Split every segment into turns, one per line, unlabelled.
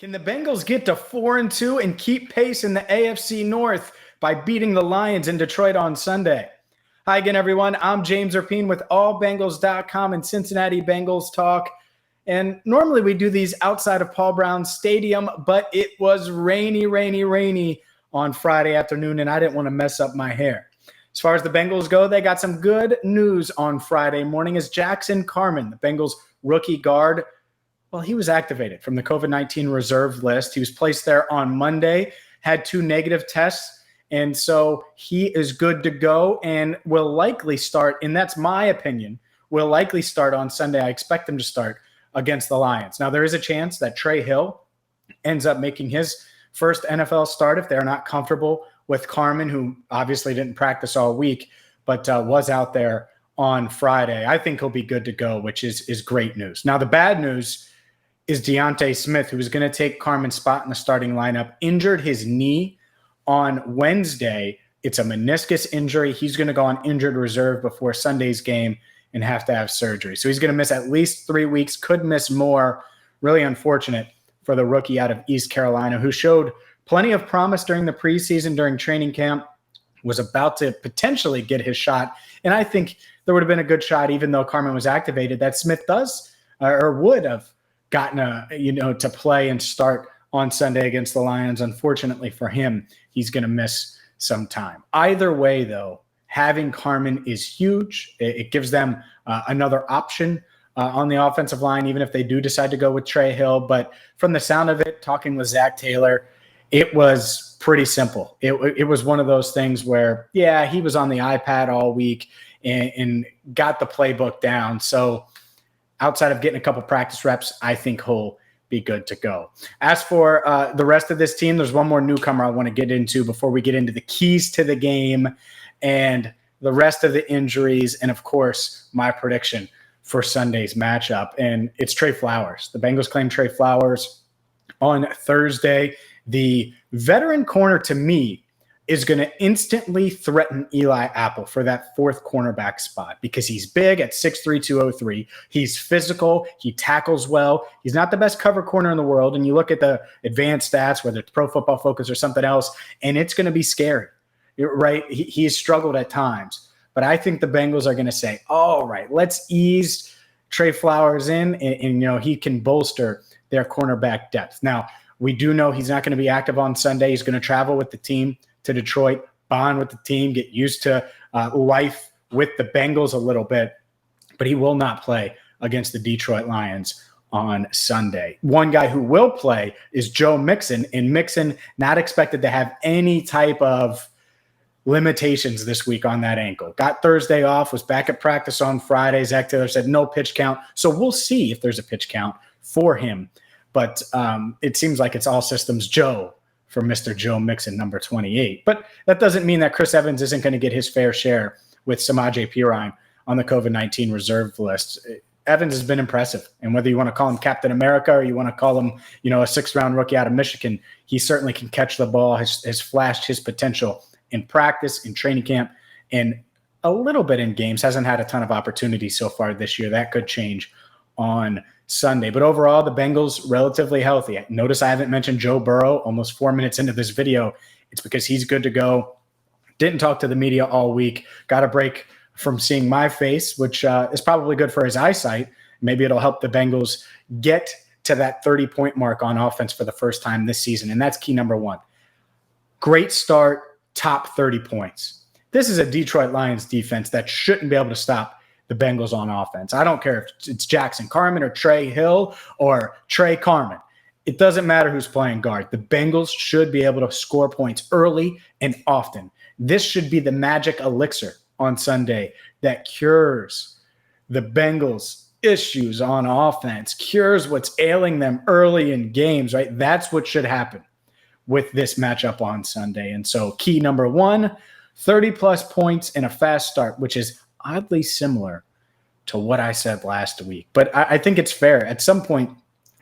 Can the Bengals get to 4-2 and keep pace in the AFC North by beating the Lions in Detroit on Sunday? Hi again, everyone. I'm James Rapien with allbengals.com and Cincinnati Bengals Talk. And normally we do these outside of Paul Brown Stadium, but it was rainy on Friday afternoon, and I didn't want to mess up my hair. As far as the Bengals go, they got some good news on Friday morning as Jackson Carman, the Bengals rookie guard, well, he was activated from the COVID-19 reserve list. He was placed there on Monday, had 2 negative tests, and so he is good to go and will likely start, and that's my opinion, will likely start on Sunday. I expect him to start against the Lions. Now, there is a chance that Trey ends up making his first NFL start if they're not comfortable with Carman, who obviously didn't practice all week, but was out there on Friday. I think he'll be good to go, which is great news. Now, the bad news is Smith, who was going to take Carman's spot in the starting lineup, injured his knee on Wednesday. It's a meniscus injury. He's going to go on injured reserve before Sunday's game and have to have surgery. So he's going to miss at least 3 weeks, could miss more. Really unfortunate for the rookie out of East Carolina, who showed plenty of promise during the preseason, during training camp, was about to potentially get his shot. And I think there would have been a good shot, even though Carman was activated, that Smith would have gotten to play and start on Sunday against the Lions. Unfortunately for him, he's going to miss some time. Either way, though, having Carman is huge. It gives them another option on the offensive line, even if they do decide to go with Trey Hill. But from the sound of it, talking with Zach Taylor, it was pretty simple. It was one of those things where, yeah, he was on the iPad all week and got the playbook down. So outside of getting a couple practice reps, I think he'll be good to go. As for the rest of this team, there's one more newcomer I want to get into before we get into the keys to the game and the rest of the injuries and, of course, my prediction for Sunday's matchup. And it's Tre Flowers. The Bengals claim Tre Flowers on Thursday. The veteran corner, to me, is going to instantly threaten Eli Apple for that 4th cornerback spot because he's big at 6'3", 203. He's physical. He tackles well. He's not the best cover corner in the world. And you look at the advanced stats, whether it's Pro Football Focus or something else, and it's going to be scary, right? He's struggled at times. But I think the Bengals are going to say, all right, let's ease Tre Flowers in, and he can bolster their cornerback depth. Now, we do know he's not going to be active on Sunday. He's going to travel with the team to Detroit, bond with the team, get used to life with the Bengals a little bit, but he will not play against the Detroit Lions on Sunday. One guy who will play is Joe Mixon, and Mixon not expected to have any type of limitations this week on that ankle. Got Thursday off, was back at practice on Friday. Zach Taylor said no pitch count, so we'll see if there's a pitch count for him, but it seems like it's all systems Joe for Mr. Joe Mixon, number 28. But that doesn't mean that Chris Evans isn't going to get his fair share with Samaje Perine on the COVID-19 reserve list. Evans has been impressive. And whether you want to call him Captain America or you want to call him, a 6th-round rookie out of Michigan, he certainly can catch the ball, has flashed his potential in practice, in training camp, and a little bit in games. Hasn't had a ton of opportunities so far this year. That could change on Sunday. But overall, the Bengals relatively healthy. Notice I haven't mentioned Joe Burrow almost 4 minutes into this video. It's because he's good to go. Didn't talk to the media all week. Got a break from seeing my face, which is probably good for his eyesight. Maybe it'll help the Bengals get to that 30-point mark on offense for the first time this season. And that's key number 1. Great start, top 30 points. This is a Detroit Lions defense that shouldn't be able to stop the Bengals on offense. I don't care if it's Jackson Carman or Trey Hill or Trey Carman. It doesn't matter who's playing guard. The Bengals should be able to score points early and often. This should be the magic elixir on Sunday that cures the Bengals' issues on offense, cures what's ailing them early in games, right? That's what should happen with this matchup on Sunday. And so key number 1, 30-plus points and a fast start, which is oddly similar to what I said last week. But I think it's fair. At some point,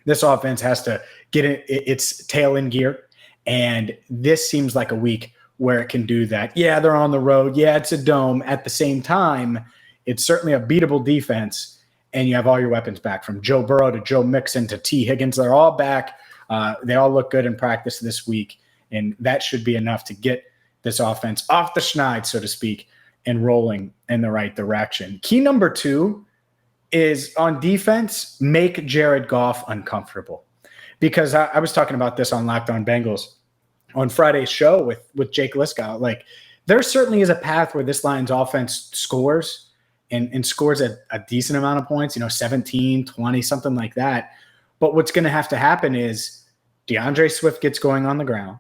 this offense has to get its tail in gear, and this seems like a week where it can do that. Yeah, they're on the road. Yeah, it's a dome. At the same time, it's certainly a beatable defense, and you have all your weapons back, from Joe Burrow to Joe Mixon to T. Higgins. They're all back. They all look good in practice this week, and that should be enough to get this offense off the schneid, so to speak, and rolling in the right direction. Key number 2 is on defense, make Jared Goff uncomfortable. Because I was talking about this on Locked On Bengals on Friday's show with Jake Liskow. Like, there certainly is a path where this Lions offense scores and scores a decent amount of points, 17, 20, something like that. But what's going to have to happen is DeAndre Swift gets going on the ground.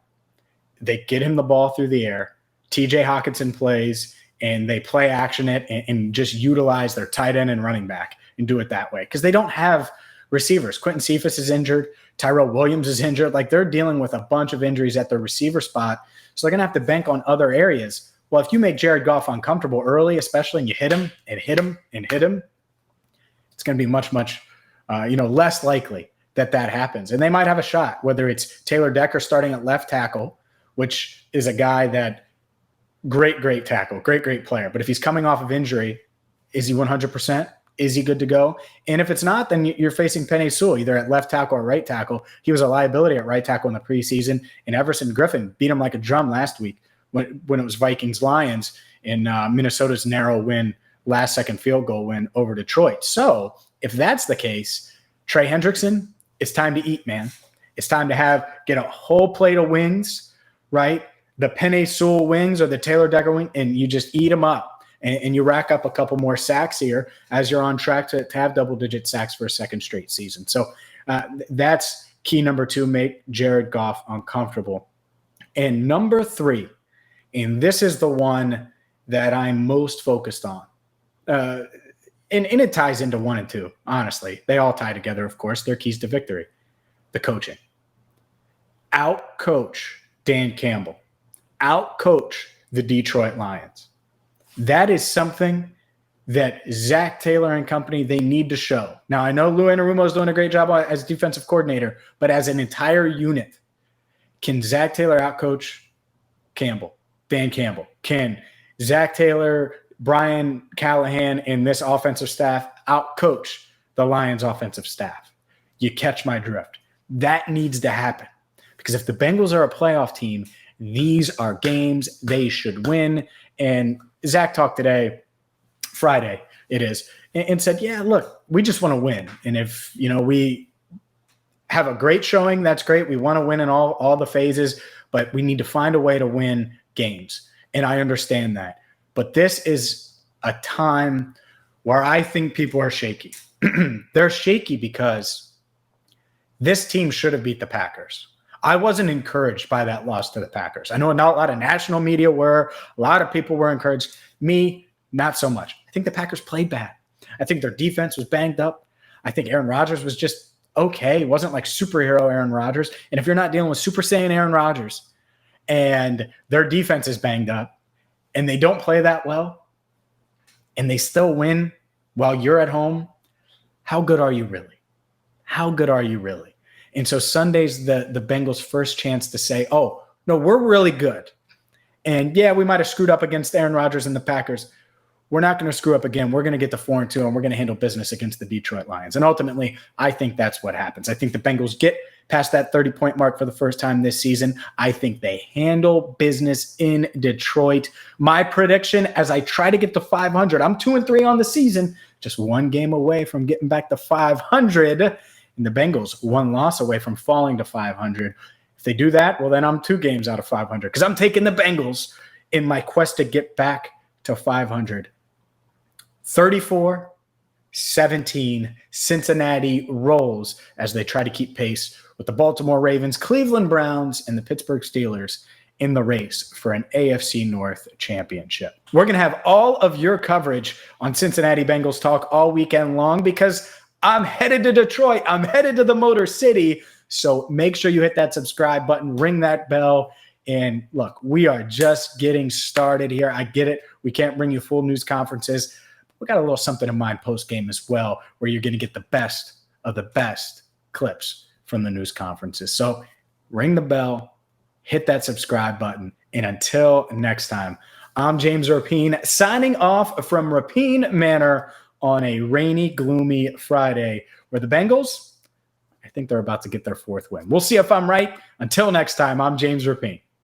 They get him the ball through the air. TJ Hawkinson plays, and they play action it and just utilize their tight end and running back and do it that way. Because they don't have receivers. Quentin Cephas is injured. Tyrell Williams is injured. Like, they're dealing with a bunch of injuries at their receiver spot. So they're going to have to bank on other areas. Well, if you make Jared Goff uncomfortable early, especially, and you hit him and hit him and hit him, it's going to be much, less likely that happens. And they might have a shot, whether it's Taylor Decker starting at left tackle, which is a guy that great tackle, great player. But if he's coming off of injury, is he 100%? Is he good to go? And if it's not, then you're facing Penei Sewell, either at left tackle or right tackle. He was a liability at right tackle in the preseason, and Everson Griffin beat him like a drum last week when it was Vikings-Lions in Minnesota's narrow win, last-second field goal win over Detroit. So if that's the case, Trey Hendrickson, it's time to eat, man. It's time to get a whole plate of wings, right? The Penei Sewell wings or the Taylor Decker wing, and you just eat them up. And you rack up a couple more sacks here as you're on track to have double-digit sacks for a second straight season. So that's key number 2, make Jared Goff uncomfortable. And number 3, and this is the one that I'm most focused on, and it ties into 1 and 2, honestly. They all tie together, of course. They're keys to victory. The coaching. Out-coach Dan Campbell. Out-coach the Detroit Lions. That is something that Zach Taylor and company, they need to show. Now, I know Lou Anarumo is doing a great job as defensive coordinator, but as an entire unit, can Zach Taylor outcoach Dan Campbell? Can Zach Taylor, Brian Callahan, and this offensive staff outcoach the Lions offensive staff? You catch my drift. That needs to happen, because if the Bengals are a playoff team, these are games they should win. And Zach talked today, Friday it is, and said, yeah, look, we just want to win. And if, we have a great showing, that's great. We want to win in all the phases, but we need to find a way to win games. And I understand that. But this is a time where I think people are shaky. They're shaky because this team should have beat the Packers. I wasn't encouraged by that loss to the Packers. I know not a lot of national media were. A lot of people were encouraged. Me, not so much. I think the Packers played bad. I think their defense was banged up. I think Aaron Rodgers was just okay. It wasn't like superhero Aaron Rodgers. And if you're not dealing with Super Saiyan Aaron Rodgers and their defense is banged up and they don't play that well and they still win while you're at home, how good are you really? How good are you really? And so Sunday's the Bengals' first chance to say, oh, no, we're really good. And yeah, we might have screwed up against Aaron Rodgers and the Packers. We're not going to screw up again. We're going to get to 4-2, and we're going to handle business against the Detroit Lions. And ultimately, I think that's what happens. I think the Bengals get past that 30-point mark for the first time this season. I think they handle business in Detroit. My prediction, as I try to get to 500, I'm 2-3 on the season, just one game away from getting back to 500. And the Bengals, one loss away from falling to 500. If they do that, well, then I'm 2 games out of 500 because I'm taking the Bengals in my quest to get back to 500. 34-17, Cincinnati rolls as they try to keep pace with the Baltimore Ravens, Cleveland Browns, and the Pittsburgh Steelers in the race for an AFC North championship. We're going to have all of your coverage on Cincinnati Bengals Talk all weekend long because I'm headed to Detroit. I'm headed to the Motor City. So make sure you hit that subscribe button, ring that bell. And look, we are just getting started here. I get it. We can't bring you full news conferences. We got a little something in mind post-game as well, where you're going to get the best of the best clips from the news conferences. So ring the bell, hit that subscribe button. And until next time, I'm James Rapien signing off from Rapien Manor on a rainy, gloomy Friday, where the Bengals, I I think they're about to get their 4th win. We'll see if I'm right. Until next time, I'm James Rapien.